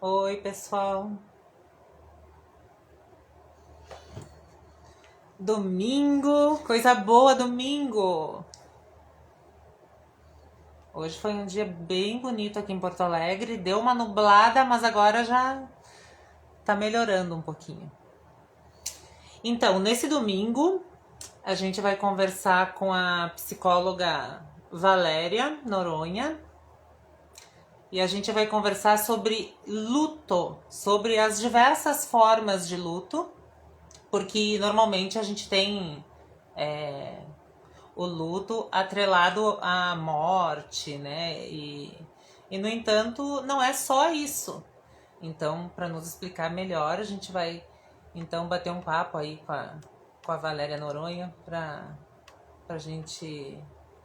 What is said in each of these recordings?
Oi, pessoal. Domingo, coisa boa, domingo. Hoje foi um dia bem bonito aqui em Porto Alegre. Deu uma nublada, mas agora já tá melhorando um pouquinho. Então, nesse domingo, a gente vai conversar com a psicóloga Valéria Noronha e a gente vai conversar sobre luto, sobre as diversas formas de luto, porque normalmente a gente tem o luto atrelado à morte, né? E no entanto, não é só isso. Então, para nos explicar melhor, a gente vai então bater um papo aí com a Valéria Noronha para a gente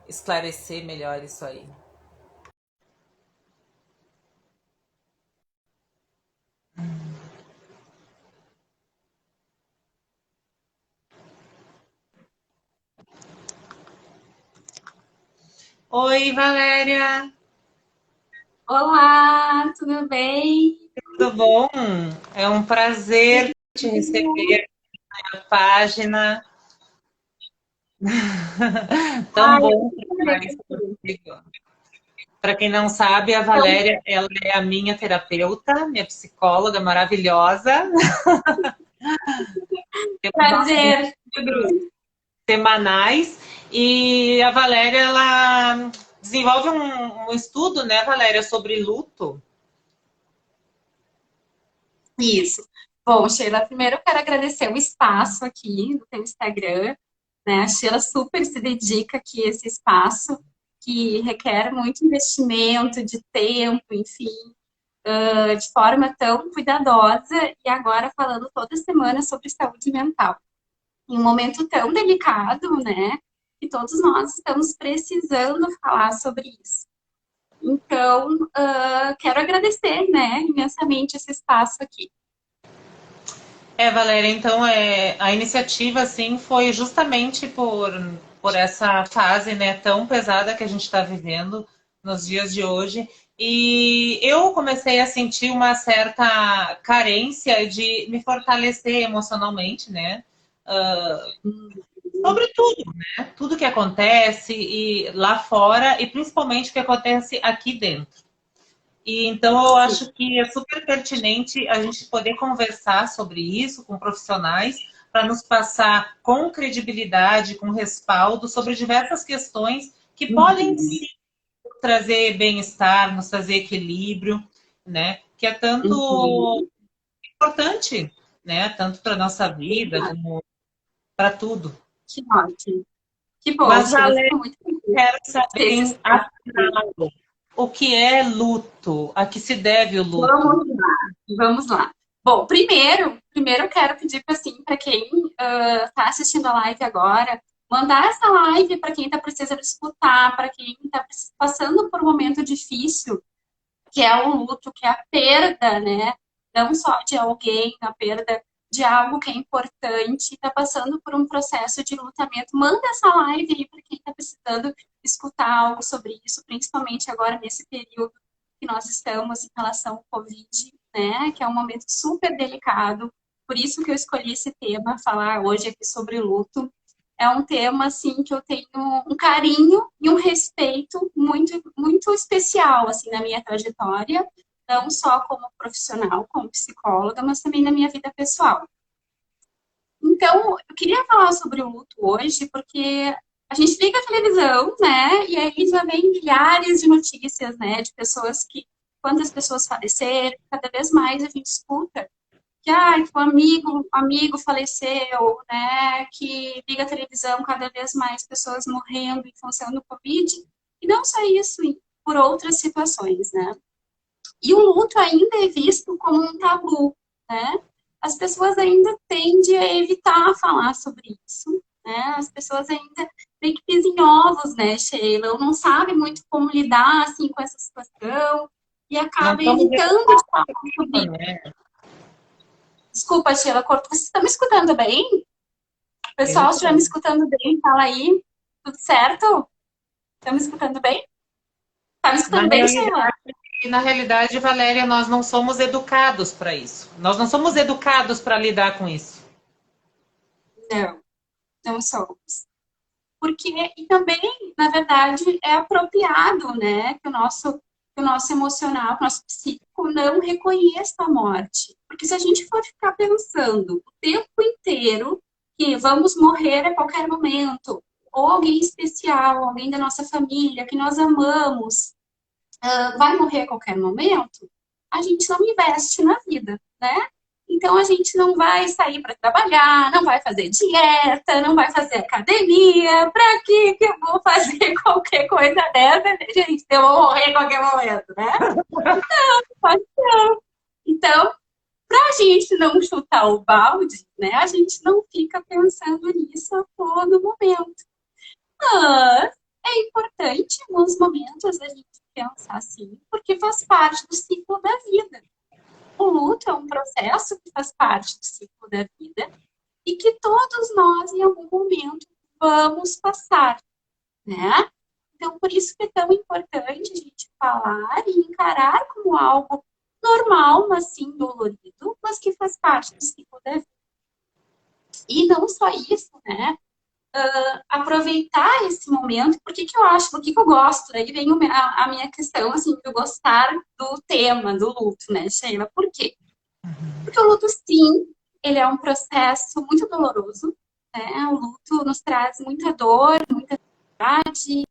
esclarecer melhor isso aí. Oi, Valéria, Olá, tudo bem? tudo bom? É um prazer te receber na página. Tão Ai, eu bom que falar isso agradeço. contigo. Para quem não sabe, a Então, Valéria, ela é a minha terapeuta, minha psicóloga maravilhosa. Temos nossos prazer, encontros Bruno. semanais e a Valéria, ela desenvolve um estudo, né, Valéria, sobre luto. Isso. Bom, Sheila, primeiro eu quero agradecer o espaço aqui no teu Instagram, né? A Sheila super se dedica aqui a esse espaço que requer muito investimento de tempo, enfim, de forma tão cuidadosa e agora falando toda semana sobre saúde mental. Em um momento tão delicado, né? E todos nós estamos precisando falar sobre isso. Então, quero agradecer, né, imensamente esse espaço aqui. Valéria, então a iniciativa assim foi justamente por essa fase, né, tão pesada que a gente está vivendo nos dias de hoje. E eu comecei a sentir uma certa carência de me fortalecer emocionalmente, né? Sobre tudo, né? Tudo que acontece e lá fora e principalmente o que acontece aqui dentro. E então eu Sim. acho que é super pertinente a gente poder conversar sobre isso com profissionais para nos passar com credibilidade, com respaldo sobre diversas questões que podem Uhum. sim trazer bem-estar, nos trazer equilíbrio, né? Que é tanto Uhum. importante, né? Tanto para nossa vida como para tudo. Que ótimo. Que bom, Mas, Sheila, Valéria, fico muito feliz quero de ter esse saber espaço. o que é luto, a que se deve o luto. Vamos lá, vamos lá. Bom, primeiro eu quero pedir assim, para quem está assistindo a live agora, mandar essa live para quem está precisando escutar, para quem está passando por um momento difícil, que é o luto, que é a perda, né? Não só de alguém, a perda de algo que é importante, está passando por um processo de lutamento. Manda essa live aí para quem está precisando escutar algo sobre isso, principalmente agora nesse período que nós estamos em relação ao Covid, né? Que é um momento super delicado. Por isso que eu escolhi esse tema, falar hoje aqui sobre luto. É um tema assim que eu tenho um carinho e um respeito muito muito especial assim na minha trajetória, não só como profissional, como psicóloga, mas também na minha vida pessoal. Então, eu queria falar sobre o luto hoje, porque a gente liga a televisão, né? E aí já vem milhares de notícias, né? De pessoas que, quantas pessoas faleceram, cada vez mais a gente escuta que, que o amigo faleceu, né? Que liga a televisão, cada vez mais pessoas morrendo em função do Covid. E não só isso, por outras situações, né? E o luto ainda é visto como um tabu, né? As pessoas ainda tendem a evitar falar sobre isso, né? As pessoas ainda meio que pisam em ovos, né, Sheila? Ou não sabem muito como lidar, assim, com essa situação e Não acaba estamos evitando de falar sobre isso. né? Desculpa, Sheila, corto. Você está me escutando bem? Eu Pessoal, se estiver me tô. escutando bem, fala aí. Tudo certo? Estão me escutando bem? Tá me Na escutando bem, realidade, Sheila? E na realidade, Valéria, nós não somos educados para isso. Nós não somos educados para lidar com isso. Não, não somos. Porque, e também, na verdade, é apropriado, né, que o nosso emocional, que o nosso psíquico não reconheça a morte. Porque se a gente for ficar pensando o tempo inteiro que vamos morrer a qualquer momento, ou alguém especial, alguém da nossa família, que nós amamos, vai morrer a qualquer momento, a gente não investe na vida, né? Então a gente não vai sair para trabalhar, não vai fazer dieta, não vai fazer academia. Para que eu vou fazer qualquer coisa dessa, né, gente? Eu vou morrer a qualquer momento, né? Pode ser. Então, para a gente não chutar o balde, né? A gente não fica pensando nisso a todo momento. Mas é importante, em alguns momentos, a gente pensar assim, porque faz parte do ciclo da vida. O luto é um processo que faz parte do ciclo da vida e que todos nós, em algum momento, vamos passar, né? Então, por isso que é tão importante a gente falar e encarar como algo normal, mas sim dolorido, mas que faz parte do ciclo da vida. E não só isso, né? Aproveitar esse momento, por que que eu acho, por que que eu gosto? Aí vem a minha questão, assim, de eu gostar do tema, do luto, né, Sheila? Por quê? Porque o luto, sim, ele é um processo muito doloroso, né? O luto nos traz muita dor, muita ansiedade.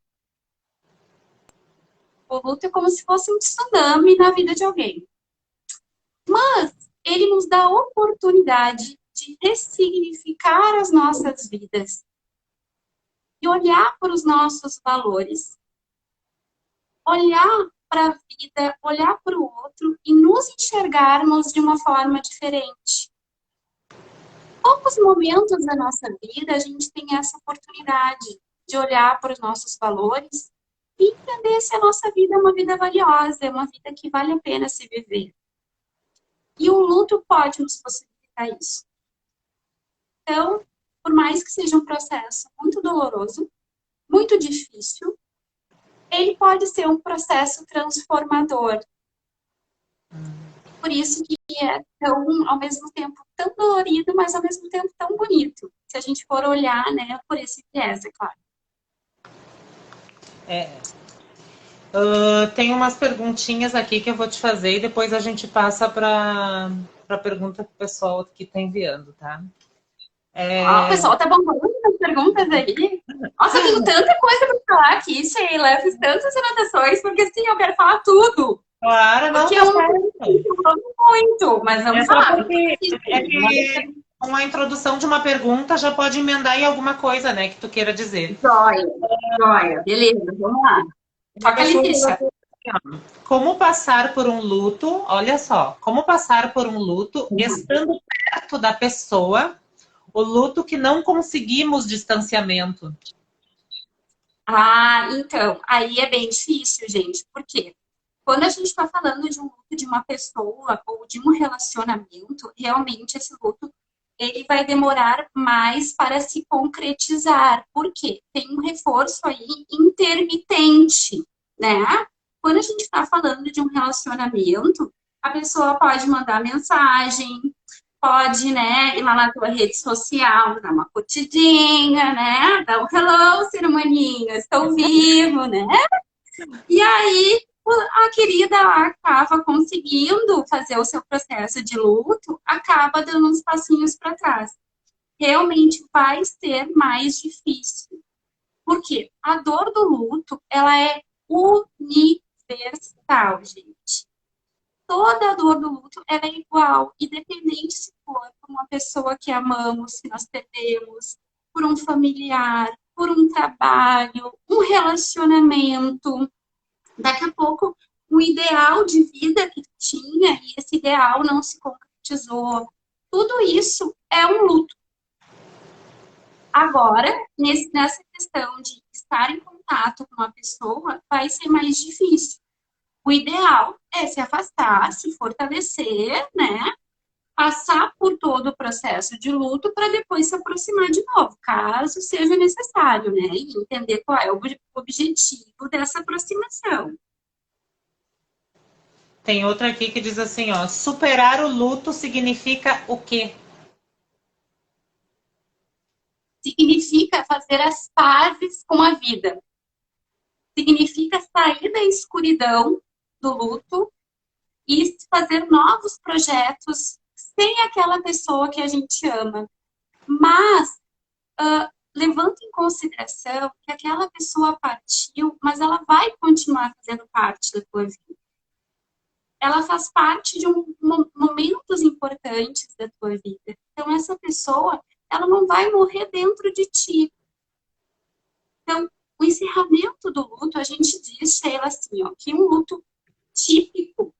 O luto é como se fosse um tsunami na vida de alguém. Mas ele nos dá a oportunidade de ressignificar as nossas vidas e olhar para os nossos valores, olhar para a vida, olhar para o outro e nos enxergarmos de uma forma diferente. Poucos momentos da nossa vida a gente tem essa oportunidade de olhar para os nossos valores e entender se a nossa vida é uma vida valiosa, é uma vida que vale a pena se viver. E o luto pode nos possibilitar isso. Então, por mais que seja um processo muito doloroso, muito difícil, ele pode ser um processo transformador. Por isso que é tão, ao mesmo tempo, tão dolorido, mas ao mesmo tempo tão bonito. Se a gente for olhar, né, por esse viés, é claro. É. Tem umas perguntinhas aqui que eu vou te fazer e depois a gente passa para a pergunta que o pessoal que está enviando, tá? O pessoal tá bombando as perguntas aí. Nossa, eu tenho tanta coisa para falar aqui, Sheila. Eu fiz tantas anotações, porque sim, eu quero falar tudo. Claro, não Porque tá é um tema certo. que eu amo muito, mas É vamos só lá. porque é que uma introdução de uma pergunta já pode emendar em alguma coisa, né, que tu queira dizer. Joia, joia. Beleza, vamos lá. Uma Toca ali, pessoa ficha. colocou assim, ó, como passar por um luto, olha só, como passar por um luto estando perto da pessoa, o luto que não conseguimos distanciamento. Então, aí é bem difícil, gente. Por quê? Quando a gente está falando de um luto de uma pessoa ou de um relacionamento, realmente esse luto ele vai demorar mais para se concretizar. Por quê? Tem um reforço aí intermitente, né? Quando a gente está falando de um relacionamento, a pessoa pode mandar mensagem, pode, né, ir lá na tua rede social, dar uma curtidinha, né? Dar um hello, ser humaninho, estou vivo, né? E aí a querida acaba conseguindo fazer o seu processo de luto, acaba dando uns passinhos para trás. Realmente vai ser mais difícil. Por quê? A dor do luto, ela é universal, gente. Toda a dor do luto ela é igual, independente se for por uma pessoa que amamos, que nós perdemos, por um familiar, por um trabalho, um relacionamento. Daqui a pouco, o ideal de vida que tinha, e esse ideal não se concretizou. Tudo isso é um luto. Agora, nessa questão de estar em contato com a pessoa, vai ser mais difícil. O ideal é se afastar, se fortalecer, né? Passar por todo o processo de luto para depois se aproximar de novo, caso seja necessário, né? E entender qual é o objetivo dessa aproximação. Tem outra aqui que diz assim, ó, superar o luto significa o quê? Significa fazer as pazes com a vida. Significa sair da escuridão do luto e fazer novos projetos sem aquela pessoa que a gente ama. Mas, levando em consideração que aquela pessoa partiu, mas ela vai continuar fazendo parte da tua vida. Ela faz parte de momentos importantes da tua vida. Então, essa pessoa, ela não vai morrer dentro de ti. Então, o encerramento do luto, a gente diz, Sheila, assim, ó, que um luto típico,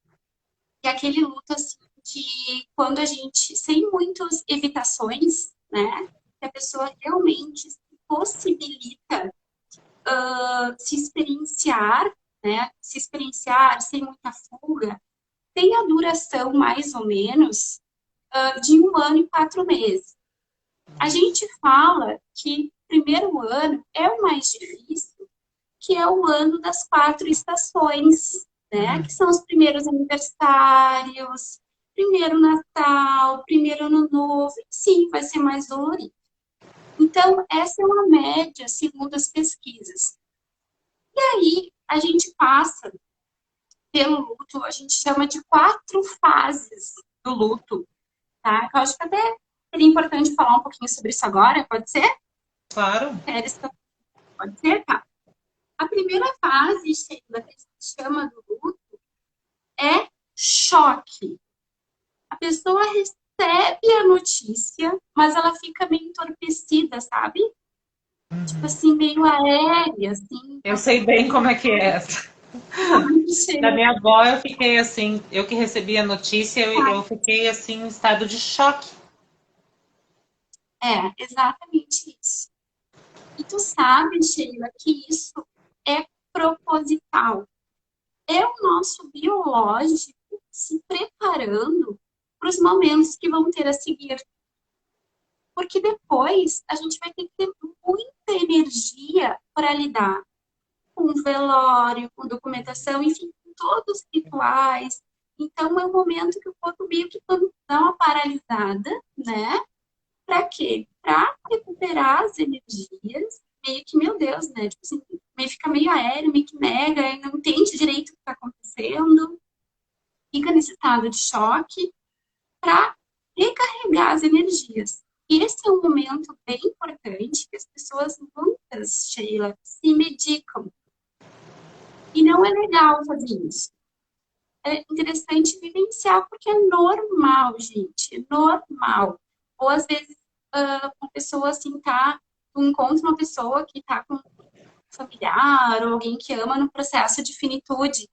que é aquele luto, assim, que quando a gente, sem muitas evitações, né, que a pessoa realmente se possibilita se experienciar, né, se experienciar sem muita fuga, tem a duração, mais ou menos, de 1 ano e 4 meses. A gente fala que o primeiro ano é o mais difícil, que é o ano das 4 estações, né? Que são os primeiros aniversários, primeiro Natal, primeiro Ano Novo, e sim, vai ser mais dolorido. Então, essa é uma média, segundo as pesquisas. E aí, a gente passa pelo luto, a gente chama de 4 fases do luto, tá? Eu acho que até seria importante falar um pouquinho sobre isso agora, pode ser? Claro. Pode ser? Tá. A primeira fase, Sheila, que a gente chama do luto, é choque. A pessoa recebe a notícia, mas ela fica meio entorpecida, sabe? Tipo assim, meio aérea, assim. Eu sei bem como é que é essa. Da minha avó eu fiquei assim, eu que recebi a notícia, eu fiquei assim em estado de choque. É, exatamente isso. E tu sabe, Sheila, que isso é proposital. É o nosso biológico se preparando para os momentos que vão ter a seguir. Porque depois a gente vai ter que ter muita energia para lidar com velório, com documentação, enfim, com todos os rituais. Então é um momento que o corpo meio que dá uma paralisada, né? Para quê? Para recuperar as energias, meio que, meu Deus, né? Tipo assim, meio fica meio aéreo, meio que nega, não entende direito o que está acontecendo, fica nesse estado de choque para recarregar as energias. E esse é um momento bem importante que as pessoas, muitas, Sheila, se medicam. E não é legal fazer isso. É interessante vivenciar, porque é normal, gente, é normal. Ou às vezes uma pessoa assim tá, tu encontra uma pessoa que tá com um familiar ou alguém que ama no processo de finitude.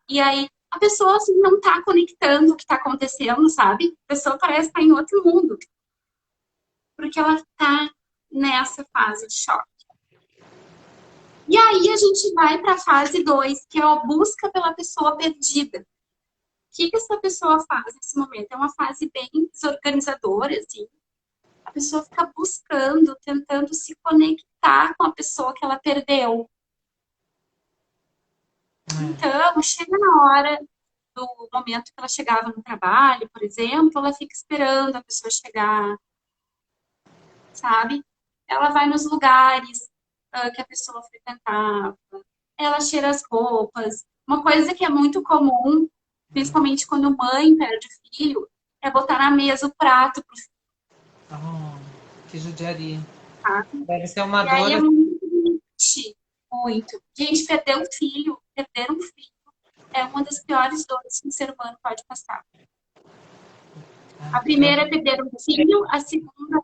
E aí a pessoa assim não tá conectando o que tá acontecendo, sabe? A pessoa parece estar em outro mundo, porque ela tá nessa fase de choque. E aí a gente vai para a fase 2, que é a busca pela pessoa perdida. O que essa pessoa faz nesse momento? É uma fase bem desorganizadora, assim. A pessoa fica buscando, tentando se conectar com a pessoa que ela perdeu. Então, chega na hora do momento que ela chegava no trabalho, por exemplo, ela fica esperando a pessoa chegar, sabe? Ela vai nos lugares que a pessoa frequentava, ela cheira as roupas. Uma coisa que é muito comum, principalmente quando mãe perde filho, é botar na mesa o prato pro filho. Oh, que judiaria. Sabe? Deve ser uma E aí é dor. muito triste, muito. Gente, perder um filho é uma das piores dores que um ser humano pode passar. A primeira é perder um filho, a segunda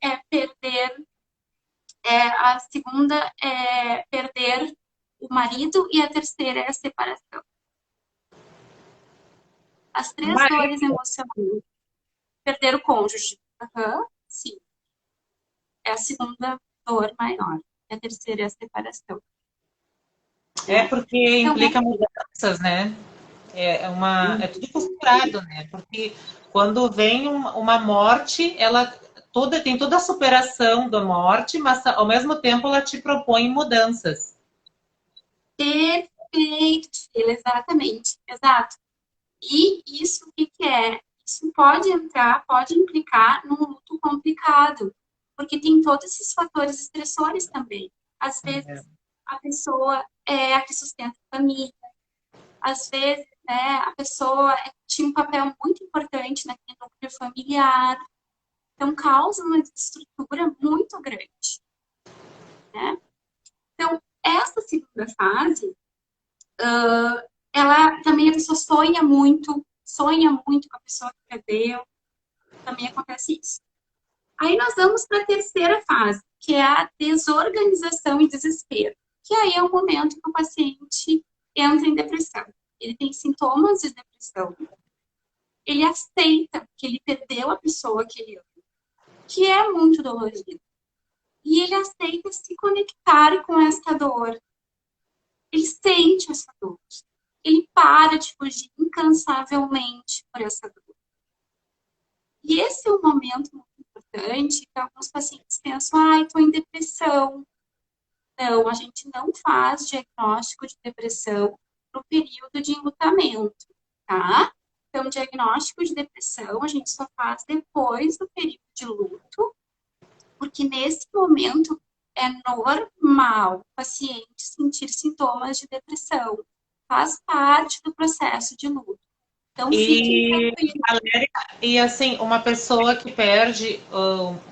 é perder o marido e a terceira é a separação. As três dores emocionais. Perder o cônjuge. Uhum, sim. É a segunda dor maior. E a terceira é a separação. É porque Então, implica mudanças, né? É tudo costurado, né? Porque quando vem uma morte, ela tem toda a superação da morte, mas ao mesmo tempo ela te propõe mudanças. perfeito, Sheila, exatamente. Exato. E isso, o que que é? Isso pode entrar, pode implicar num luto complicado, porque tem todos esses fatores estressores também. Às É. vezes, a pessoa é a que sustenta a família, às vezes, né, a pessoa tinha um papel muito importante naquele núcleo familiar, então causa uma desestrutura muito grande, né? Então, essa segunda fase, ela também a pessoa sonha muito com a pessoa que perdeu, também acontece isso. Aí nós vamos para a terceira fase, que é a desorganização e desespero, que aí é o momento que o paciente entra em depressão. Ele tem sintomas de depressão, ele aceita que ele perdeu a pessoa que ele ama, que é muito dolorido. E ele aceita se conectar com essa dor. Ele sente essa dor. Ele para de fugir incansavelmente por essa dor. E esse é um momento muito importante que alguns pacientes pensam, estou em depressão. Não, a gente não faz diagnóstico de depressão no período de enlutamento, tá? Então, diagnóstico de depressão a gente só faz depois do período de luto, porque nesse momento é normal o paciente sentir sintomas de depressão. Faz parte do processo de luto. Então, fiquem E, tranquilos. e assim, uma pessoa que perde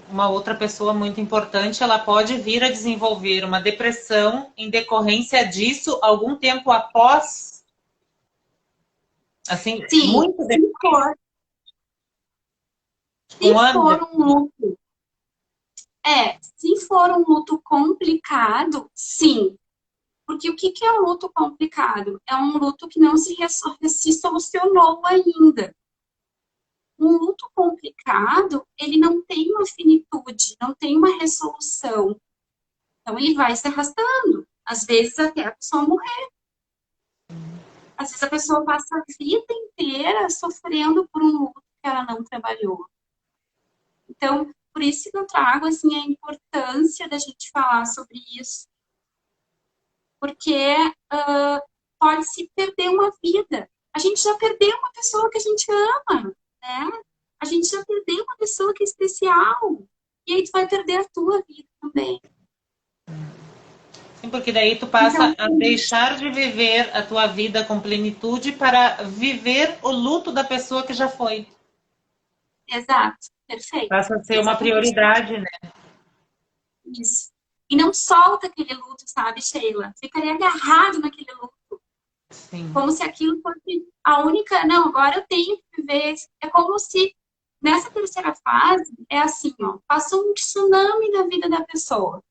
uma outra pessoa muito importante, ela pode vir a desenvolver uma depressão em decorrência disso algum tempo após, assim, Sim, muito depois, tipo se um ano for depois. um luto, se for um luto complicado, sim. Porque o que é um luto complicado? É um luto que não se solucionou ainda. Um luto complicado, ele não tem uma finitude, não tem uma resolução. Então, ele vai se arrastando. Às vezes, até a pessoa morrer. Às vezes, a pessoa passa a vida inteira sofrendo por um luto que ela não trabalhou. Então, por isso que eu trago, assim, a importância da gente falar sobre isso. Porque pode se perder uma vida. A gente já perdeu uma pessoa que a gente ama, né? A gente já perdeu uma pessoa que é especial. E aí tu vai perder a tua vida também. Sim, porque daí tu passa Então, a deixar de viver a tua vida com plenitude para viver o luto da pessoa que já foi. exato, perfeito. Passa a ser uma Exatamente prioridade, né? isso. E não solta aquele luto, sabe, Sheila? Fica ali agarrado naquele luto. Sim. Como se aquilo fosse a única. Não, agora eu tenho que viver. É como se nessa terceira fase é assim, ó, passa um tsunami na vida da pessoa.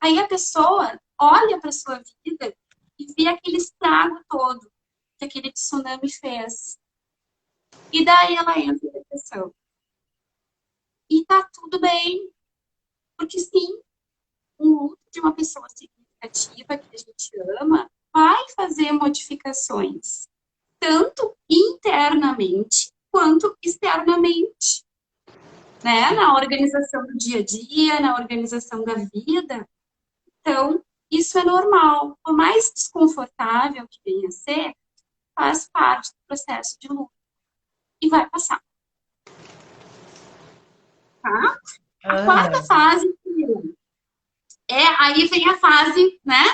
Aí a pessoa olha para sua vida e vê aquele estrago todo que aquele tsunami fez. E daí ela entra em depressão. E tá tudo bem, porque sim, um luto de uma pessoa significativa que a gente ama vai fazer modificações, tanto internamente quanto externamente, né? Na organização do dia a dia, na organização da vida. Então, isso é normal. Por mais desconfortável que venha a ser, faz parte do processo de luto e vai passar, tá? A quarta Aham. fase aí vem a fase, né?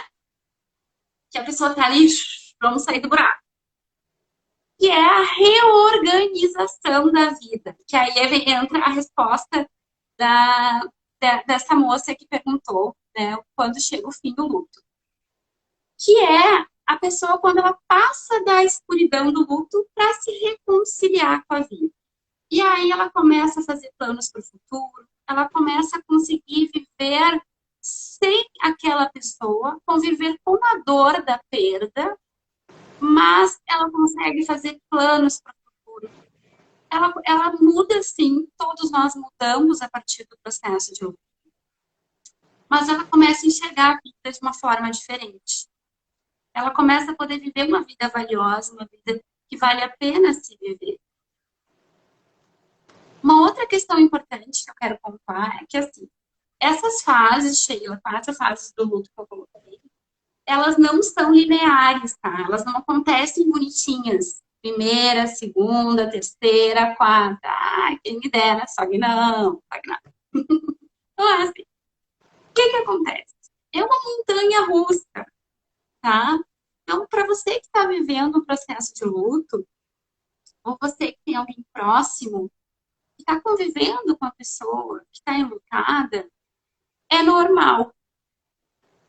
Que a pessoa tá ali, vamos sair do buraco. Que é a reorganização da vida. Que aí entra a resposta dessa moça que perguntou, né? Quando chega o fim do luto. Que é a pessoa quando ela passa da escuridão do luto para se reconciliar com a vida. E aí ela começa a fazer planos para o futuro, ela começa a conseguir viver sem aquela pessoa, conviver com a dor da perda, mas ela consegue fazer planos para o futuro. Ela muda, sim, todos nós mudamos a partir do processo de luto. Mas ela começa a enxergar a vida de uma forma diferente. Ela começa a poder viver uma vida valiosa, uma vida que vale a pena se viver. Uma outra questão importante que eu quero pontuar é que, assim, essas fases, Sheila, 4 fases do luto que eu coloquei, elas não são lineares, tá? Elas não acontecem bonitinhas. Primeira, segunda, terceira, quarta. Ai, quem me dera, só que não, só que não. Então, é assim, o que que acontece? É uma montanha russa, tá? Então, para você que está vivendo um processo de luto, ou você que tem alguém próximo, que está convivendo com a pessoa, que está enlutada, é normal.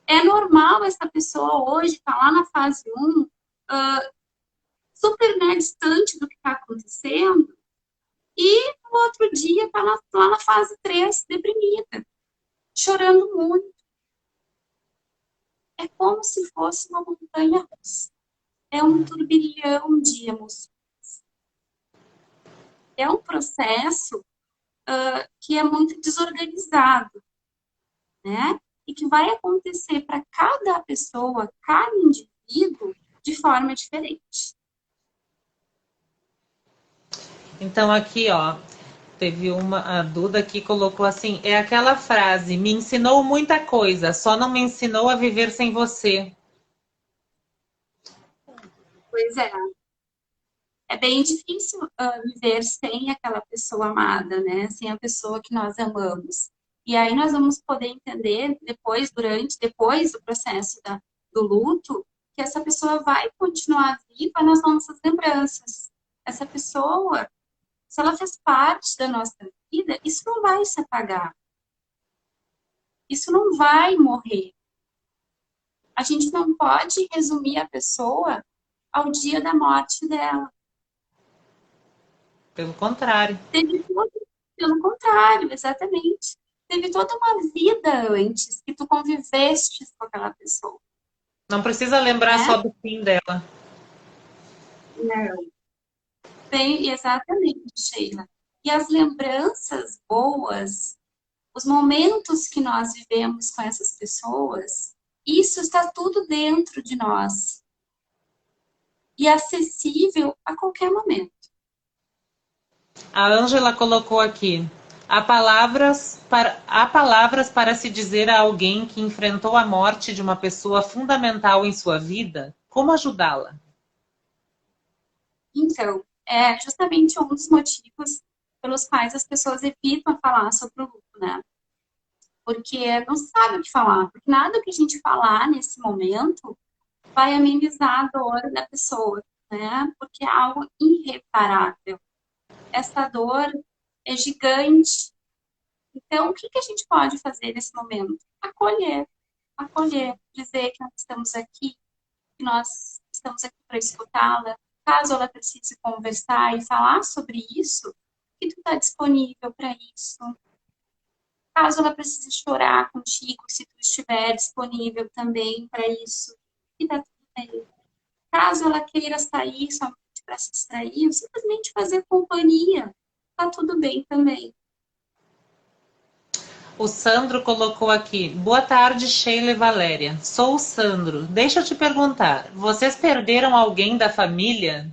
É normal essa pessoa hoje estar lá na fase um, super, né, distante do que está acontecendo, e no outro dia está lá na fase 3 deprimida, chorando muito. É como se fosse uma montanha russa. É um turbilhão de emoções. É um processo que é muito desorganizado, né? E que vai acontecer para cada pessoa, cada indivíduo, de forma diferente. Então aqui, ó, teve a Duda que colocou assim, é aquela frase, me ensinou muita coisa, só não me ensinou a viver sem você. Pois é. É bem difícil viver sem aquela pessoa amada, né? Sem a pessoa que nós amamos. E aí nós vamos poder entender depois do processo do luto, que essa pessoa vai continuar viva nas nossas lembranças. Essa pessoa, se ela fez parte da nossa vida, isso não vai se apagar. Isso não vai morrer. A gente não pode resumir a pessoa ao dia da morte dela. Pelo contrário. Teve todo, pelo contrário, exatamente. Teve toda uma vida antes que tu conviveste com aquela pessoa, Não precisa lembrar né? só do fim dela. Não. Bem, exatamente, Sheila. E as lembranças boas, os momentos que nós vivemos com essas pessoas, isso está tudo dentro de nós e acessível a qualquer momento. A Ângela colocou aqui, há palavras para se dizer a alguém que enfrentou a morte de uma pessoa fundamental em sua vida? Como ajudá-la? Então, é justamente um dos motivos pelos quais as pessoas evitam falar sobre o luto, né? Porque não sabe o que falar. Porque nada que a gente falar nesse momento vai amenizar a dor da pessoa, né? Porque é algo irreparável. Essa dor é gigante. Então, o que que a gente pode fazer nesse momento? Acolher, acolher, dizer que nós estamos aqui, que nós estamos aqui para escutá-la. Caso ela precise conversar e falar sobre isso, que tu está disponível para isso. Caso ela precise chorar contigo, se tu estiver disponível também para isso, e tá tudo bem. Caso ela queira sair somente para se distrair, ou simplesmente fazer companhia, tá tudo bem também. O Sandro colocou aqui, boa tarde, Sheila e Valéria. Sou o Sandro. Deixa eu te perguntar, vocês perderam alguém da família?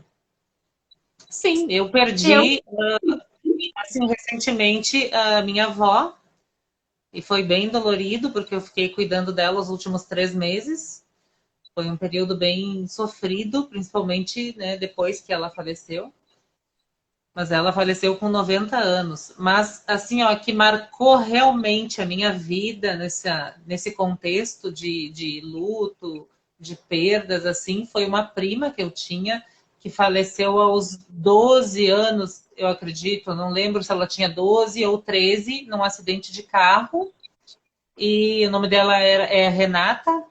Sim, eu Eu, perdi, assim, recentemente a minha avó, e foi bem dolorido, porque eu fiquei cuidando dela os últimos 3 meses. Foi um período bem sofrido, principalmente, né, depois que ela faleceu. Mas ela faleceu com 90 anos. Mas, assim, ó, que marcou realmente a minha vida nesse contexto de luto, de perdas, assim, foi uma prima que eu tinha, que faleceu aos 12 anos, eu acredito. Eu não lembro se ela tinha 12 ou 13, num acidente de carro. E o nome dela é Renata.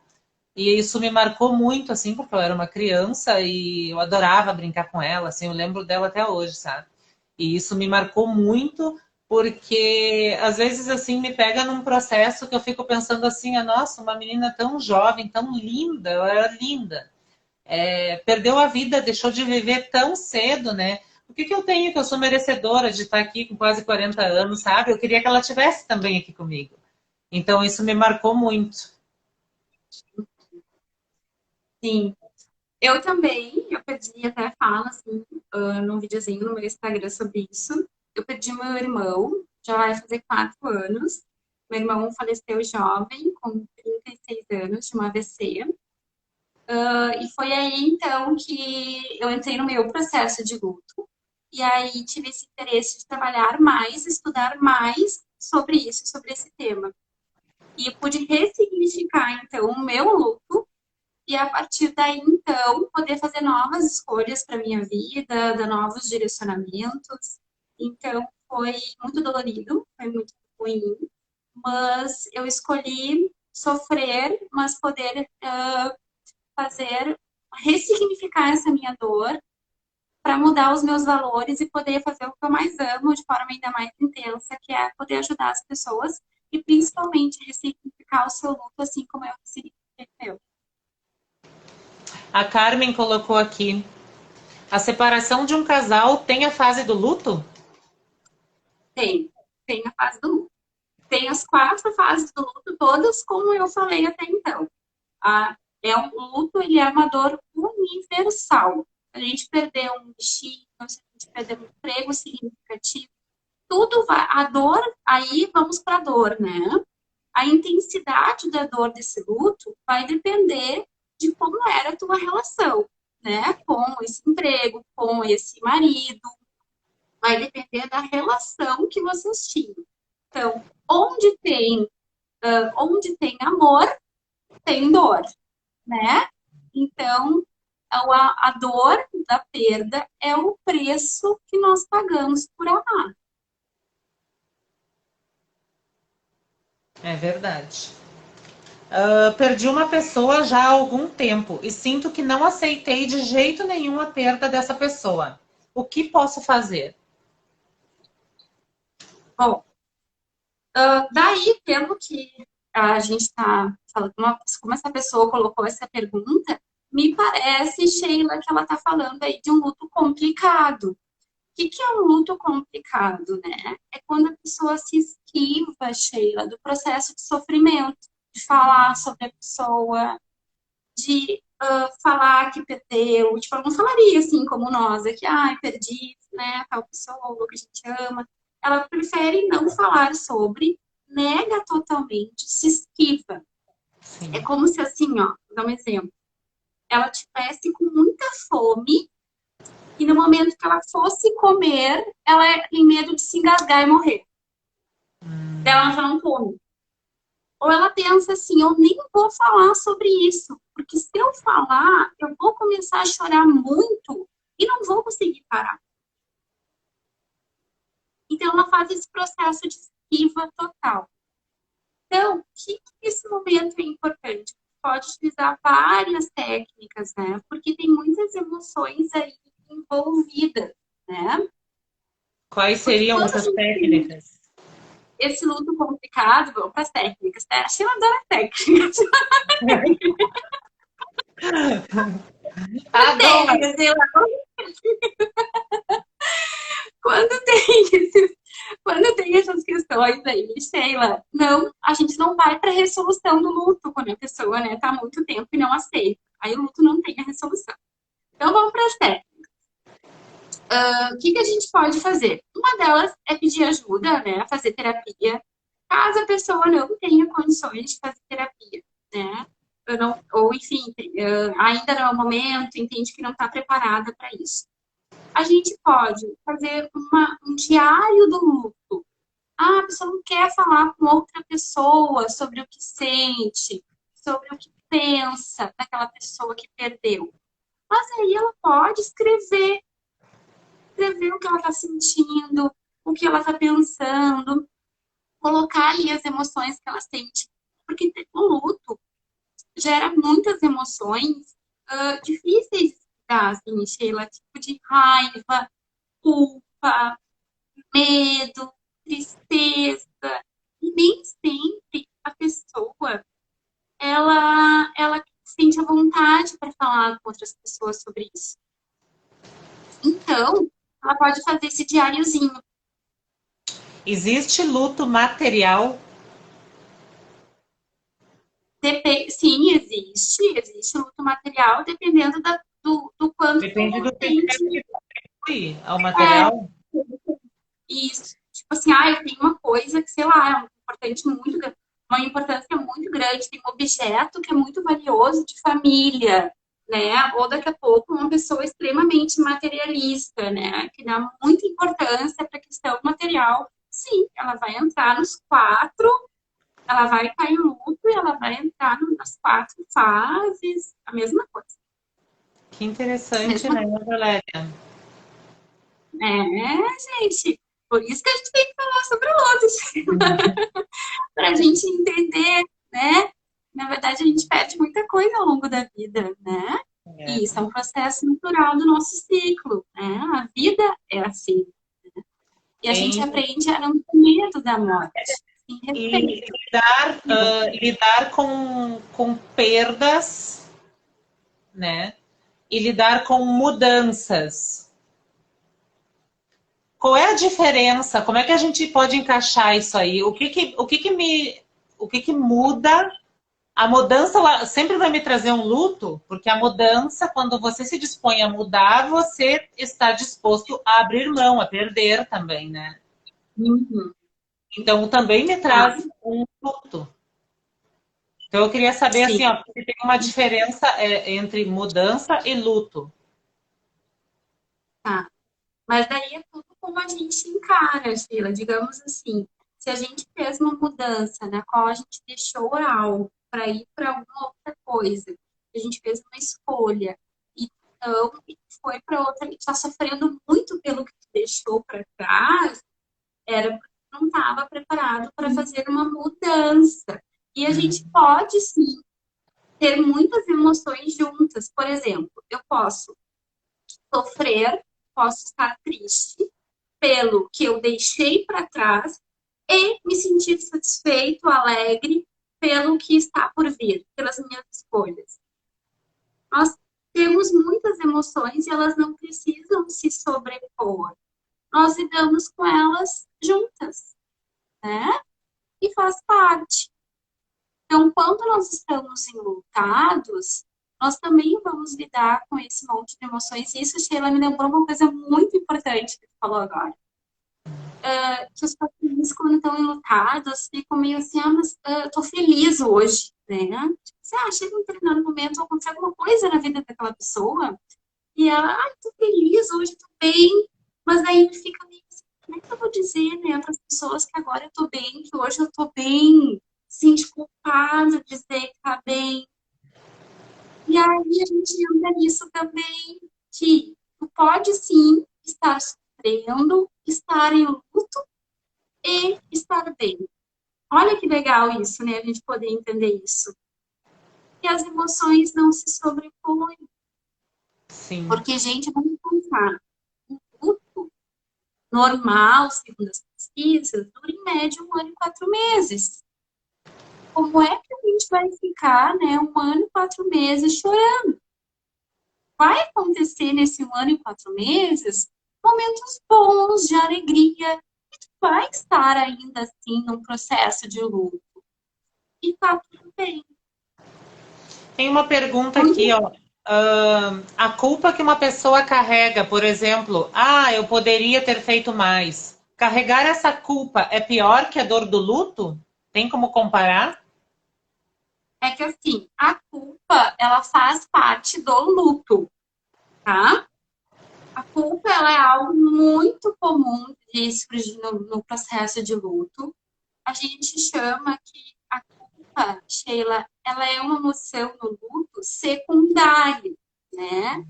E isso me marcou muito, assim, porque eu era uma criança e eu adorava brincar com ela, assim, eu lembro dela até hoje, sabe? E isso me marcou muito, porque às vezes, assim, me pega num processo que eu fico pensando assim, nossa, uma menina tão jovem, tão linda, ela era linda. Perdeu a vida, deixou de viver tão cedo, né? O que eu tenho que eu sou merecedora de estar aqui com quase 40 anos, sabe? Eu queria que ela tivesse também aqui comigo. Então, isso me marcou muito. sim, eu também, eu perdi, até falo assim, num videozinho no meu Instagram sobre isso. Eu perdi meu irmão, já vai fazer 4 anos. Meu irmão faleceu jovem, com 36 anos, de um AVC. E foi aí, então, que eu entrei no meu processo de luto. E aí tive esse interesse de trabalhar mais, estudar mais sobre isso, sobre esse tema. E pude ressignificar, então, o meu luto e a partir daí, então, poder fazer novas escolhas para minha vida, dar novos direcionamentos. Então, foi muito dolorido, foi muito ruim, mas eu escolhi sofrer, mas poder fazer, ressignificar essa minha dor para mudar os meus valores e poder fazer o que eu mais amo de forma ainda mais intensa, que é poder ajudar as pessoas e principalmente ressignificar o seu luto, assim como eu ressignifiquei o meu. A Carmen colocou aqui: a separação de um casal tem a fase do luto? Tem a fase do luto. Tem as 4 fases do luto, todas como eu falei até então. O luto, ele é uma dor universal. A gente perdeu um bichinho, se a gente perder um emprego significativo, tudo vai. A dor, aí vamos para a dor, né? A intensidade da dor desse luto vai depender de como era a tua relação, né? Com esse emprego, com esse marido. Vai depender da relação que vocês tinham. Então, onde tem amor, tem dor, né? Então, a dor da perda é o preço que nós pagamos por amar. É verdade. Perdi uma pessoa já há algum tempo e sinto que não aceitei de jeito nenhum a perda dessa pessoa. O que posso fazer? Bom, daí, pelo que a gente está falando, como essa pessoa colocou essa pergunta, me parece, Sheila, que ela está falando aí de um luto complicado. O que é um luto complicado, né? É quando a pessoa se esquiva, Sheila, do processo de sofrimento, de falar sobre a pessoa, de falar que perdeu. Tipo, ela não falaria assim como nós, aqui, ai, perdi, né, tal pessoa que a gente ama. Ela prefere não falar sobre, nega totalmente, se esquiva. Sim. É como se assim, ó, vou dar um exemplo. Ela tivesse com muita fome e no momento que ela fosse comer, ela tem medo de se engasgar e morrer. Ela já não come. Ou ela pensa assim, eu nem vou falar sobre isso, porque se eu falar, eu vou começar a chorar muito e não vou conseguir parar. Então ela faz esse processo de esquiva total. Então, o que nesse momento é importante? Pode utilizar várias técnicas, né? Porque tem muitas emoções aí envolvidas, né? Quais Porque seriam quando a essas gente tem técnicas? esse luto complicado, vamos para as técnicas, tá? A Sheila adora técnicas. Adoro! Técnicas, eu quando tem esses, quando tem essas questões aí, Sheila, não, a gente não vai para a resolução do luto quando a pessoa, né, tá há muito tempo e não aceita. Aí o luto não tem a resolução. Então vamos para as técnicas. O que a gente pode fazer? Uma delas é pedir ajuda, né, fazer terapia, caso a pessoa não tenha condições de fazer terapia, né? Não, ou enfim, ainda não é o momento, entende que não está preparada para isso. A gente pode fazer um diário do luto. Ah, a pessoa não quer falar com outra pessoa sobre o que sente, sobre o que pensa daquela pessoa que perdeu. Mas aí ela pode escrever o que ela está sentindo, o que ela está pensando, colocar ali as emoções que ela sente. Porque o luto gera muitas emoções difíceis de explicar, assim, Sheila, tipo de raiva, culpa, medo, tristeza. E nem sempre a pessoa ela sente a vontade para falar com outras pessoas sobre isso. Então, ela pode fazer esse diáriozinho. Existe luto material? Sim, existe luto material, dependendo do quanto Depende tu do que tem quer de. contribuir ao É, material. isso. Tipo assim, eu tenho uma coisa que, sei lá, uma importância muito grande, tem um objeto que é muito valioso de família. né? Ou daqui a pouco uma pessoa extremamente materialista, né? Que dá muita importância para a questão material. Sim, ela vai entrar nos quatro, ela vai estar em luto e ela vai entrar nas quatro fases, a mesma coisa. Que interessante, Mesma né, Valéria? gente. Por isso que a gente tem que falar sobre lutos, para a gente entender, né? Na verdade, a gente perde muita coisa ao longo da vida, né? É. E isso é um processo natural do nosso ciclo, né? A vida é assim. E a gente Em, aprende a não ter medo da morte, em e respeito. lidar, E você? lidar com perdas, né? E lidar com mudanças. Qual é a diferença? Como é que a gente pode encaixar isso aí? O que que muda? A mudança ela sempre vai me trazer um luto, porque a mudança, quando você se dispõe a mudar, você está disposto a abrir mão, a perder também, né? Uhum. Então também me Tá, traz um luto. Então eu queria saber sim, assim, ó, se tem uma diferença entre mudança e luto. tá. Mas daí é tudo como a gente encara, Sheila. Digamos assim, se a gente fez uma mudança na qual a gente deixou algo para ir para alguma outra coisa, a gente fez uma escolha, então foi para outra, e está sofrendo muito pelo que deixou para trás, era porque não estava preparado para fazer uma mudança. E a gente pode sim ter muitas emoções juntas. Por exemplo, eu posso sofrer, posso estar triste pelo que eu deixei para trás e me sentir satisfeito, alegre pelo que está por vir, pelas minhas escolhas. Nós temos muitas emoções e elas não precisam se sobrepor. Nós lidamos com elas juntas, né? E faz parte. Então, quando nós estamos enlutados, nós também vamos lidar com esse monte de emoções. E isso, Sheila, me lembrou uma coisa muito importante que você falou agora. Que os pacientes, quando estão enlutados, ficam meio assim, mas eu tô feliz hoje, né? Você chega em um determinado momento, acontece alguma coisa na vida daquela pessoa, e ela, tô feliz, hoje tô bem, mas aí fica meio assim, como é que eu vou dizer, né, para as pessoas que agora eu tô bem, que hoje eu tô bem, se sentir culpada, dizer que tá bem. E aí a gente entra nisso também, que tu pode sim estar sofrendo, estar em luto e estar bem. Olha que legal isso, né? A gente poder entender isso. E as emoções não se sobrepõem. Sim. Porque, gente, vamos pensar. Um luto normal, segundo as pesquisas, dura em média 1 ano e 4 meses. Como é que a gente vai ficar, né, 1 ano e 4 meses chorando? Vai acontecer nesse 1 ano e 4 meses momentos bons de alegria. Vai estar ainda assim num processo de luto. E tá tudo bem. Tem uma pergunta aqui, Muito. ó. A culpa que uma pessoa carrega, por exemplo, eu poderia ter feito mais. Carregar essa culpa é pior que a dor do luto? Tem como comparar? É que assim, a culpa, ela faz parte do luto, tá? A culpa, ela é algo muito comum de surgir no processo de luto. A gente chama que a culpa, Sheila, ela é uma emoção no luto secundária, né?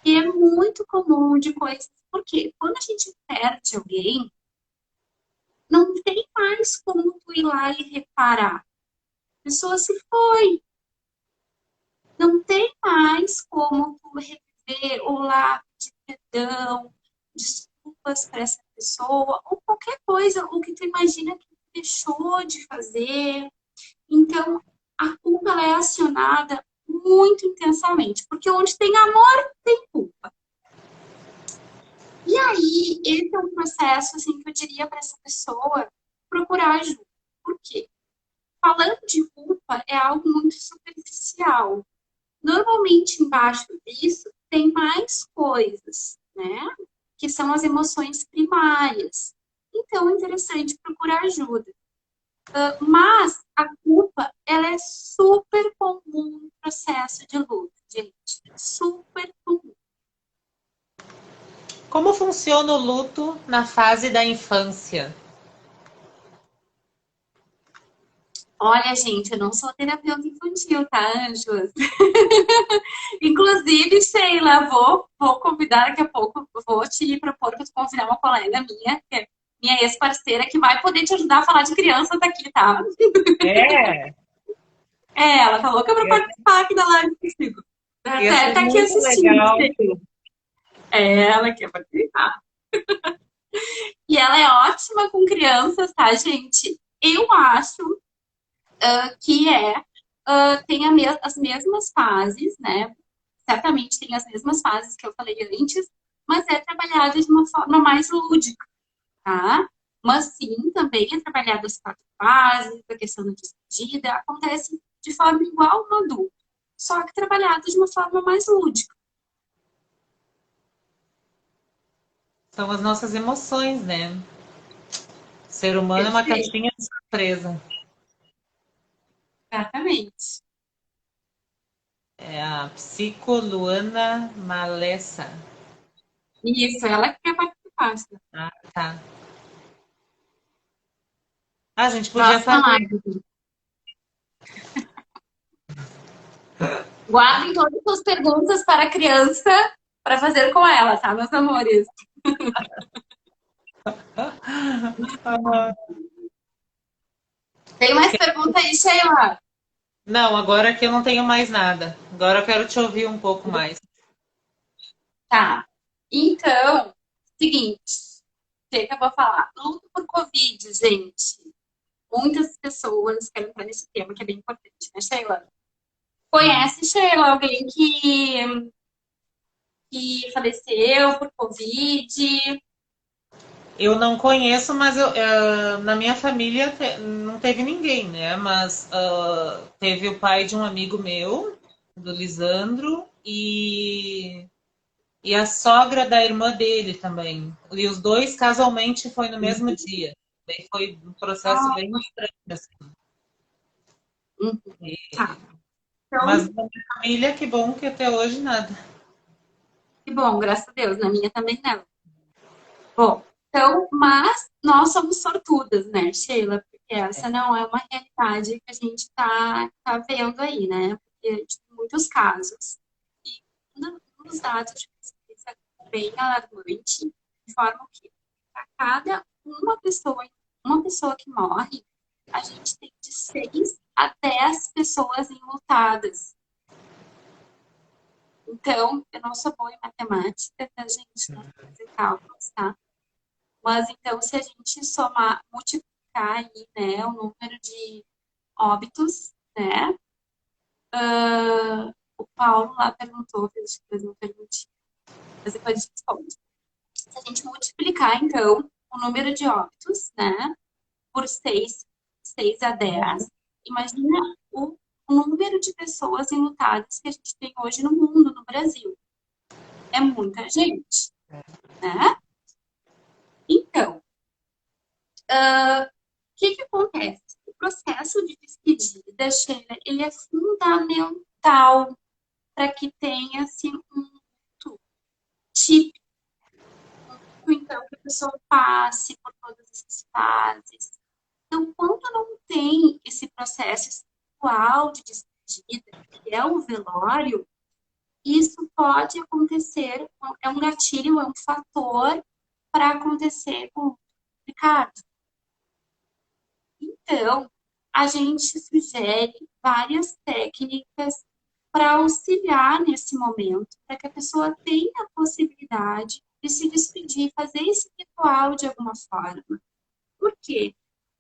E é muito comum de coisas, porque quando a gente perde alguém, não tem mais como tu ir lá e reparar. A pessoa se foi, não tem mais como tu reviver ou lá pedir perdão, desculpas para essa pessoa, ou qualquer coisa, ou que tu imagina que tu deixou de fazer. Então, a culpa ela é acionada muito intensamente, porque onde tem amor, tem culpa. E aí, esse é um processo assim, que eu diria para essa pessoa procurar ajuda. Por quê? Falando de culpa é algo muito superficial. Normalmente, embaixo disso, tem mais coisas, né? Que são as emoções primárias. Então, é interessante procurar ajuda. Mas a culpa, ela é super comum no processo de luto, gente. Super comum. Como funciona o luto na fase da infância? Olha, gente, eu não sou terapeuta infantil, tá, Anjos? Inclusive, Sheila, vou convidar daqui a pouco, vou te propor para tu convidar uma colega minha, que é minha ex-parceira, que vai poder te ajudar a falar de crianças aqui, tá? É, É, ela tá louca pra ia, participar aqui da live contigo. ia Até ser tá aqui muito assistindo, legal. Sheila. É, ela quer participar. E ela é ótima com crianças, tá, gente? Eu acho que tem as mesmas fases, né? Certamente tem as mesmas fases que eu falei antes, mas é trabalhada de uma forma mais lúdica, tá? Mas sim, também é trabalhada as quatro fases, a questão da despedida, acontece de forma igual no adulto, só que trabalhada de uma forma mais lúdica. São as nossas emoções, né? O ser humano é uma Perfeito, caixinha de surpresa. exatamente. É a Psico Luana Malessa. Isso, ela que quer participar. Ah, tá. A gente podia Próxima fazer. live. Guardem todas as suas perguntas para a criança para fazer com ela, tá, meus amores? Tem mais pergunta aí, Sheila? Não, agora que eu não tenho mais nada. Agora eu quero te ouvir um pouco mais. Tá. Então, seguinte, o que eu vou falar? Luto por Covid, gente. Muitas pessoas querem entrar nesse tema que é bem importante, né, Sheila? Conhece, Sheila, alguém que faleceu por Covid? Eu não conheço, mas na minha família não teve ninguém, né? Mas teve o pai de um amigo meu, do Lisandro, e a sogra da irmã dele também. E os dois casualmente foi no mesmo dia. Daí foi um processo bem estranho, assim. Tá. Mas Então, na minha família, que bom que até hoje nada. que bom, graças a Deus. Na minha também não. Bom, então, mas nós somos sortudas, né, Sheila? Porque essa não é uma realidade que a gente tá vendo aí, né? Porque a gente tem muitos casos. E um dos dados de pesquisa bem alarmante, de forma que a cada uma pessoa que morre, a gente tem de 6 a 10 pessoas enlutadas. Então, eu não sou boa em matemática, tá, gente? Não vou fazer cálculos, tá? Mas então, se a gente somar, multiplicar aí, né, o número de óbitos, né? O Paulo lá perguntou, fez uma perguntinha, mas depois a gente responde. Se a gente multiplicar, então, o número de óbitos, né, por 6 a 10, imagina o número de pessoas enlutadas que a gente tem hoje no mundo, no Brasil. É muita gente, né? Então, que acontece? O processo de despedida, Sheila, ele é fundamental para que tenha assim, um tipo, então, que a pessoa passe por todas essas fases. Então, quando não tem esse processo espiritual de despedida, que é o velório, isso pode acontecer, é um gatilho, é um fator para acontecer com o Ricardo. Então, a gente sugere várias técnicas para auxiliar nesse momento, para que a pessoa tenha a possibilidade de se despedir, fazer esse ritual de alguma forma. Por quê?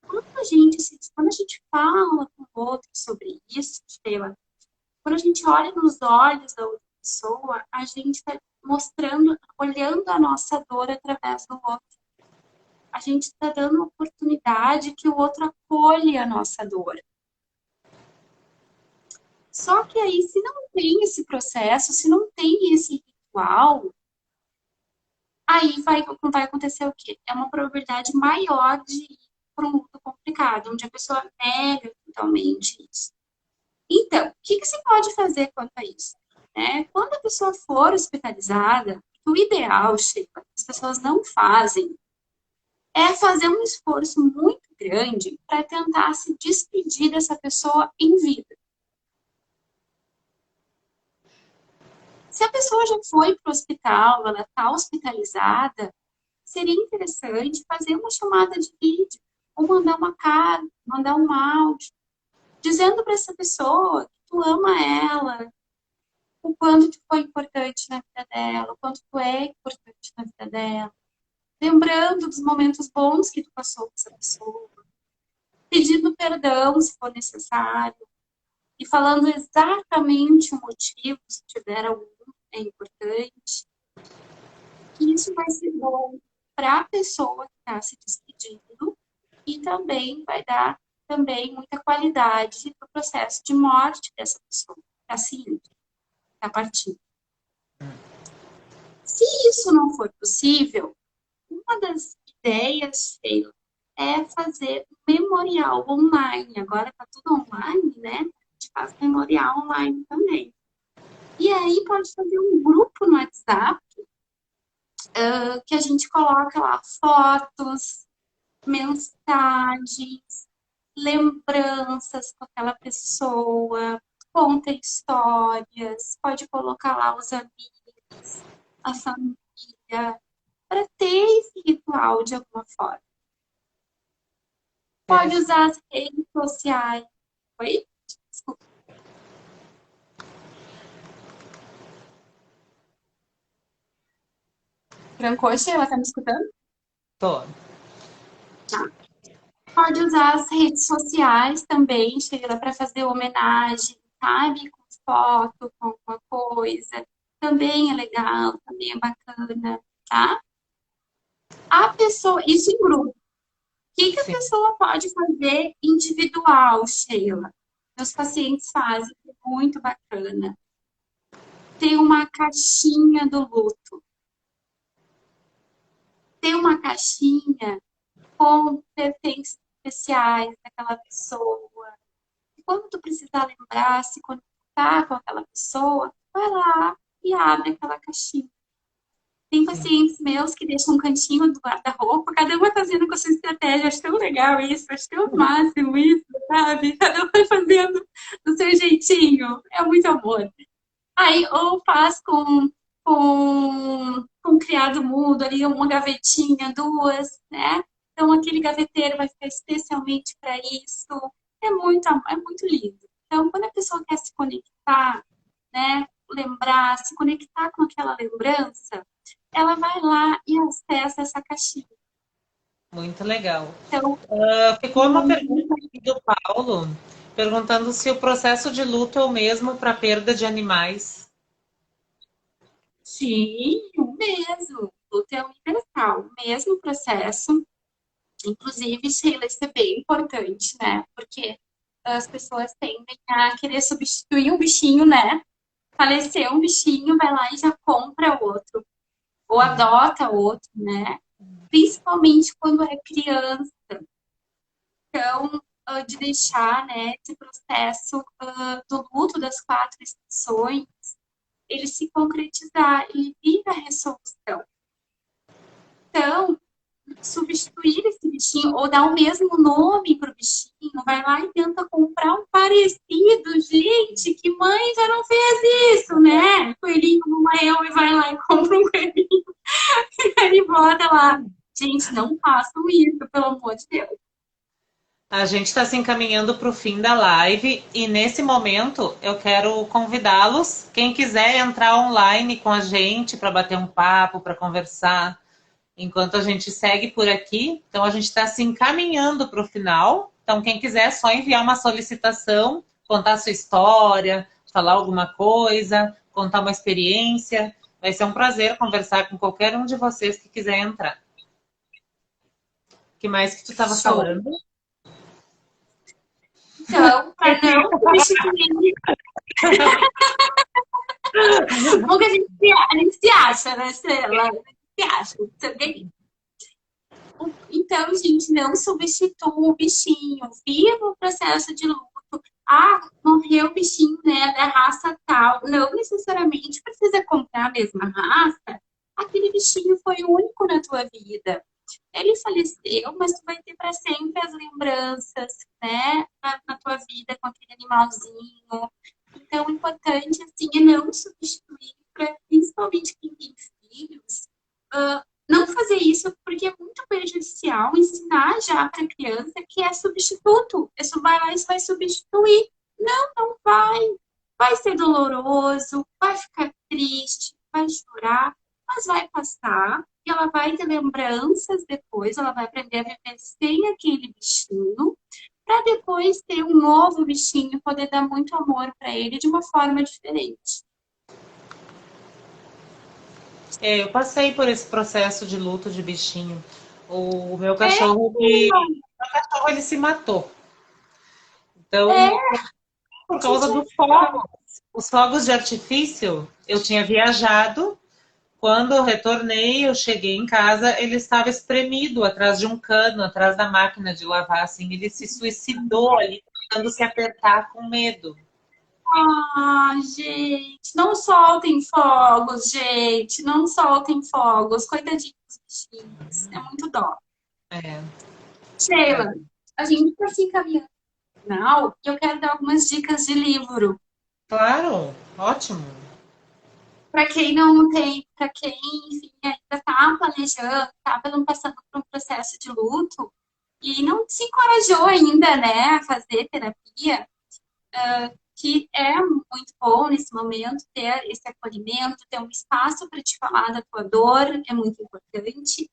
Quando a gente fala com o outro sobre isso, Sheila, quando a gente olha nos olhos da outra pessoa, a gente está mostrando, olhando a nossa dor através do outro. A gente está dando a oportunidade que o outro acolha a nossa dor. Só que aí, se não tem esse processo, se não tem esse ritual, aí vai acontecer o quê? É uma probabilidade maior de ir para um luto complicado, onde a pessoa nega totalmente isso. Então, o que se pode fazer quanto a isso? né? Quando a pessoa for hospitalizada, o ideal, Sheila, que as pessoas não fazem, é fazer um esforço muito grande para tentar se despedir dessa pessoa em vida. Se a pessoa já foi para o hospital, ela está hospitalizada, seria interessante fazer uma chamada de vídeo, ou mandar uma carta, mandar um áudio, dizendo para essa pessoa que tu ama ela, o quanto tu foi importante na vida dela, o quanto tu é importante na vida dela, lembrando dos momentos bons que tu passou com essa pessoa, pedindo perdão se for necessário, e falando exatamente o motivo, se tiver algum, é importante. Isso vai ser bom para a pessoa que está se despedindo e também vai dar também muita qualidade para o processo de morte dessa pessoa, que está seguindo, está partindo. Se isso não for possível, uma das ideias, Sheila, é fazer um memorial online. Agora está tudo online, né? A gente faz memorial online também. E aí pode fazer um grupo no WhatsApp que a gente coloca lá fotos, mensagens, lembranças com aquela pessoa, conta histórias, pode colocar lá os amigos, a família, para ter esse ritual de alguma forma. Pode usar as redes sociais. Oi? Desculpa. Trancou, Sheila? Tá me escutando? Tô. Tá. Pode usar as redes sociais também, Sheila, para fazer homenagem, sabe? Com foto, com alguma coisa. Também é legal, também é bacana, tá? A pessoa, isso em grupo. O que a Sim. pessoa pode fazer individual, Sheila? Meus pacientes fazem, é muito bacana. Tem uma caixinha do luto. Tem uma caixinha com pertences especiais daquela pessoa. E quando tu precisar lembrar, se conectar com aquela pessoa, vai lá e abre aquela caixinha. Tem pacientes meus que deixam um cantinho do guarda-roupa, cada um vai fazendo com a sua estratégia. Acho tão legal isso, acho tão máximo isso, sabe? Cada um vai fazendo do seu jeitinho. É muito amor. Aí, ou faz com criado mudo ali, uma gavetinha, duas, né? Então, aquele gaveteiro vai ficar especialmente para isso. É muito lindo. Então, quando a pessoa quer se conectar, né? Lembrar, se conectar com aquela lembrança, ela vai lá e acessa essa caixinha. Muito legal. Então, Ficou uma pergunta aqui do Paulo, perguntando se o processo de luto é o mesmo para perda de animais. sim, o mesmo. Luto é universal, o mesmo processo. Inclusive, Sheila, isso é bem importante, né? Porque as pessoas tendem a querer substituir um bichinho, né? Faleceu um bichinho, vai lá e já compra outro. Ou adota outro, né? Principalmente quando é criança. Então, de deixar, né, esse processo do luto das 4 estações, ele se concretizar e vir a resolução. Então, substituir esse bichinho ou dar o mesmo nome para o bichinho, vai lá e tenta comprar um parecido. Gente, que mãe já não fez isso, né? Coelhinho no maior e vai lá e compra um coelhinho e aí bota lá. Gente, não façam isso, pelo amor de Deus. A gente está se encaminhando para o fim da live e nesse momento eu quero convidá-los, quem quiser entrar online com a gente para bater um papo, para conversar, enquanto a gente segue por aqui. Então a gente está se encaminhando para o final. Então quem quiser é só enviar uma solicitação, contar a sua história, falar alguma coisa, contar uma experiência. Vai ser um prazer conversar com qualquer um de vocês que quiser entrar. O que mais que tu estava falando? Então, para não substituir. Bom que a gente se acha, né, Estrela? A gente se acha, sabe? Então, gente, não substitua o bichinho. Viva o processo de luto. Ah, morreu o bichinho, né, da raça tal. Não necessariamente precisa comprar a mesma raça. Aquele bichinho foi único na tua vida. Ele faleceu, mas tu vai ter para sempre as lembranças, né, na tua vida com aquele animalzinho. Então, o importante, assim, é não substituir, principalmente quem tem filhos, não fazer isso porque é muito prejudicial ensinar já para a criança que é substituto. Isso vai lá e isso vai substituir. Não, não vai. Vai ser doloroso, vai ficar triste, vai chorar, mas vai passar e ela vai ter lembranças depois, ela vai aprender a viver sem aquele bichinho, para depois ter um novo bichinho e poder dar muito amor para ele de uma forma diferente. Eu passei por esse processo de luto de bichinho. O meu É, cachorro, ele se matou. é, Então, por causa gente, dos fogos, os fogos de artifício, eu tinha viajado. Quando eu retornei, eu cheguei em casa, ele estava espremido atrás de um cano, atrás da máquina de lavar, assim, ele se suicidou ali, tentando se apertar com medo. ah, gente, não soltem fogos, gente, não soltem fogos, coitadinhos dos bichinhos, é muito dó. É, é. Sheila, a gente está se encaminhando no final e eu quero dar algumas dicas de livro. Claro, ótimo. Para quem não tem, para quem, enfim, ainda está planejando, está passando por um processo de luto e não se encorajou ainda, né, a fazer terapia, que é muito bom nesse momento ter esse acolhimento, ter um espaço para te falar da tua dor, é muito importante,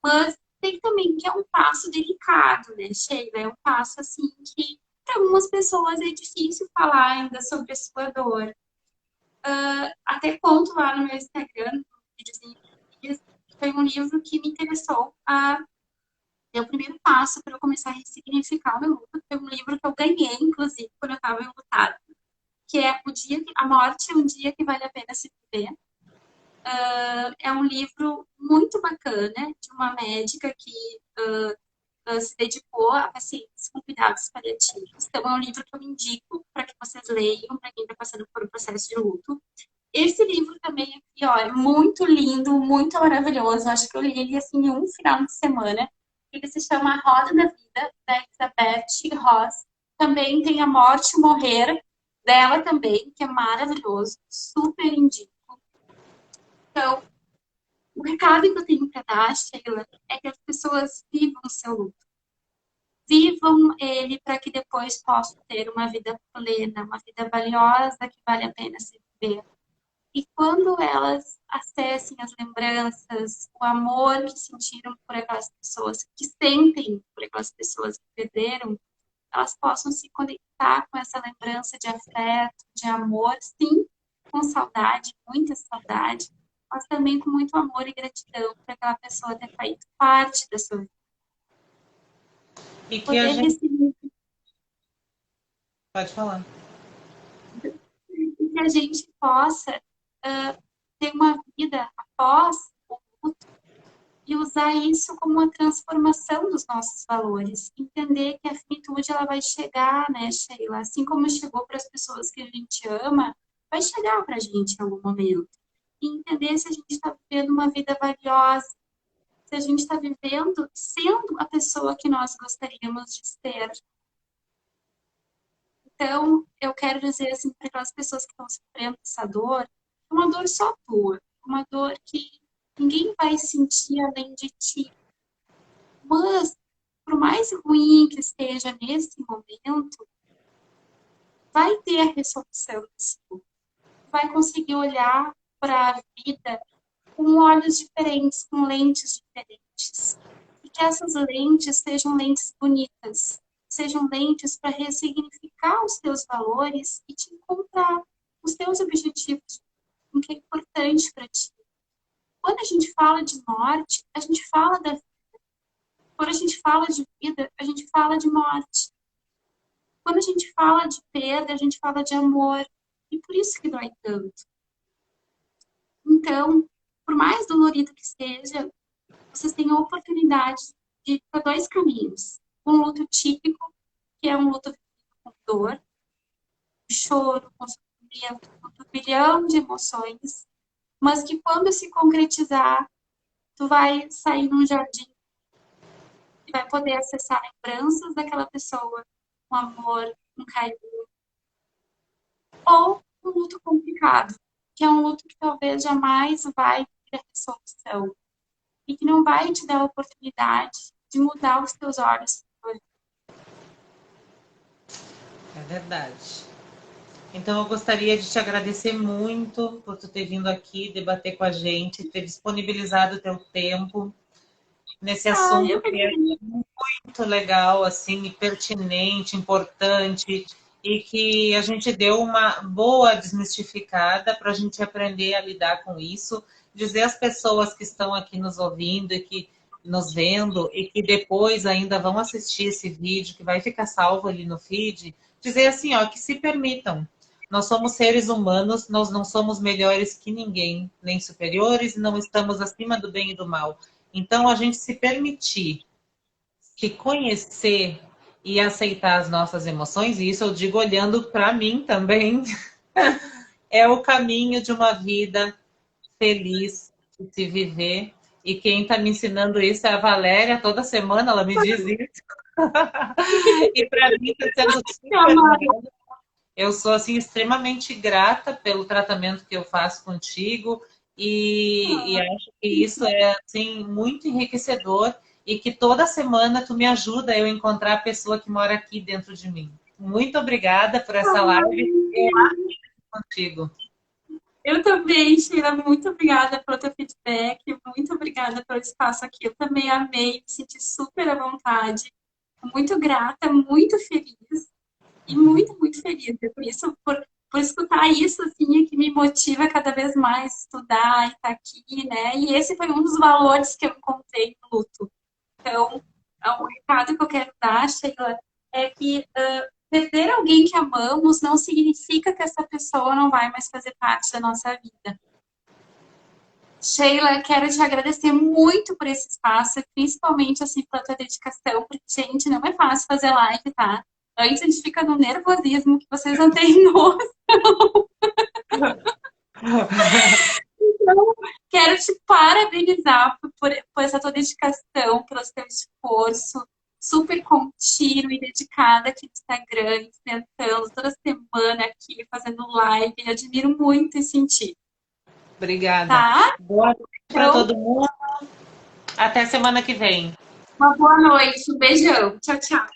mas tem também que é um passo delicado, né, Sheila? É um passo assim que para algumas pessoas é difícil falar ainda sobre a sua dor. Até conto lá no meu Instagram, no videozinho, que foi um livro que me interessou a ter o primeiro passo para eu começar a ressignificar o meu luto. Foi um livro que eu ganhei, inclusive, quando eu estava enlutada, que é A Morte é um Dia que Vale a Pena Se Viver. É um livro muito bacana de uma médica que se dedicou a pacientes com cuidados paliativos. Então, é um livro que eu indico para que vocês leiam, para quem está passando por um processo de luto. Esse livro também aqui, ó, é muito lindo, muito maravilhoso. Acho que eu li ele assim em um final de semana. Ele se chama A Roda da Vida, da Elizabeth Ross. Também tem A Morte e Morrer, dela também, que é maravilhoso. Super indico. Então, o recado que eu tenho para dar, Sheila, é que as pessoas vivam o seu luto. Vivam ele para que depois possam ter uma vida plena, uma vida valiosa que vale a pena se viver. E quando elas acessem as lembranças, o amor que sentiram por aquelas pessoas, que sentem por aquelas pessoas que perderam, elas possam se conectar com essa lembrança de afeto, de amor, sim, com saudade, muita saudade, mas também com muito amor e gratidão por aquela pessoa ter feito parte da sua vida. E que a Poder gente receber, pode falar. que a gente possa ter uma vida após o luto e usar isso como uma transformação dos nossos valores. Entender que a finitude ela vai chegar, né, Sheila? Assim como chegou para as pessoas que a gente ama, vai chegar para a gente em algum momento. E entender se a gente está vivendo uma vida valiosa, se a gente está vivendo sendo a pessoa que nós gostaríamos de ser. Então, eu quero dizer assim para aquelas pessoas que estão sofrendo essa dor, é uma dor só tua, uma dor que ninguém vai sentir além de ti. Mas, por mais ruim que esteja nesse momento, vai ter a resolução disso. Vai conseguir olhar para a vida com olhos diferentes, com lentes diferentes. E que essas lentes sejam lentes bonitas, sejam lentes para ressignificar os teus valores e te encontrar os teus objetivos, o que é importante para ti. Quando a gente fala de morte, a gente fala da vida. Quando a gente fala de vida, a gente fala de morte. Quando a gente fala de perda, a gente fala de amor. E por isso que dói tanto. Então, por mais dolorido que seja, vocês têm a oportunidade de ir para dois caminhos. Um luto típico, que é um luto com dor, choro, com sofrimento, com um turbilhão de emoções, mas que quando se concretizar, tu vai sair num jardim e vai poder acessar lembranças daquela pessoa, um amor, um carinho, ou um luto complicado, que é um luto que talvez jamais vai ter resolução e que não vai te dar a oportunidade de mudar os teus olhos. É verdade. Então eu gostaria de te agradecer muito por tu ter vindo aqui debater com a gente, ter disponibilizado o teu tempo nesse Ah, assunto eu que é que muito legal, assim, e pertinente, importante, e que a gente deu uma boa desmistificada para a gente aprender a lidar com isso, dizer às pessoas que estão aqui nos ouvindo e que nos vendo e que depois ainda vão assistir esse vídeo, que vai ficar salvo ali no feed, dizer assim, ó, que se permitam. Nós somos seres humanos, nós não somos melhores que ninguém, nem superiores, e não estamos acima do bem e do mal. Então, a gente se permitir que conhecer e aceitar as nossas emoções, e isso eu digo olhando para mim também, é o caminho de uma vida feliz de se viver. E quem está me ensinando isso é a Valéria, toda semana ela me diz isso. E para mim está sendo super bom. Eu sou assim extremamente grata pelo tratamento que eu faço contigo e acho que isso é assim muito enriquecedor e que toda semana tu me ajuda a eu encontrar a pessoa que mora aqui dentro de mim. Muito obrigada por essa live contigo. Eu também, Sheila, muito obrigada pelo teu feedback, muito obrigada pelo espaço aqui. Eu também amei, me senti super à vontade, muito grata, muito feliz e muito, muito feliz. Por isso, por escutar isso, assim, é que me motiva cada vez mais a estudar e estar aqui, né? E esse foi um dos valores que eu encontrei no luto. Então, o recado que eu quero dar, Sheila, é que perder alguém que amamos não significa que essa pessoa não vai mais fazer parte da nossa vida. Sheila, quero te agradecer muito por esse espaço, principalmente assim pela tua dedicação, porque, gente, não é fácil fazer live, tá? Antes a gente fica no nervosismo que vocês não têm noção. Então, quero te parabenizar por essa tua dedicação, pelo teu esforço super contínuo e dedicado aqui no Instagram, tentando toda semana aqui, fazendo live. Admiro muito esse sentido, Obrigada. tá? Boa noite para Então, todo mundo. Até semana que vem. uma boa noite, um beijão. Tchau, tchau.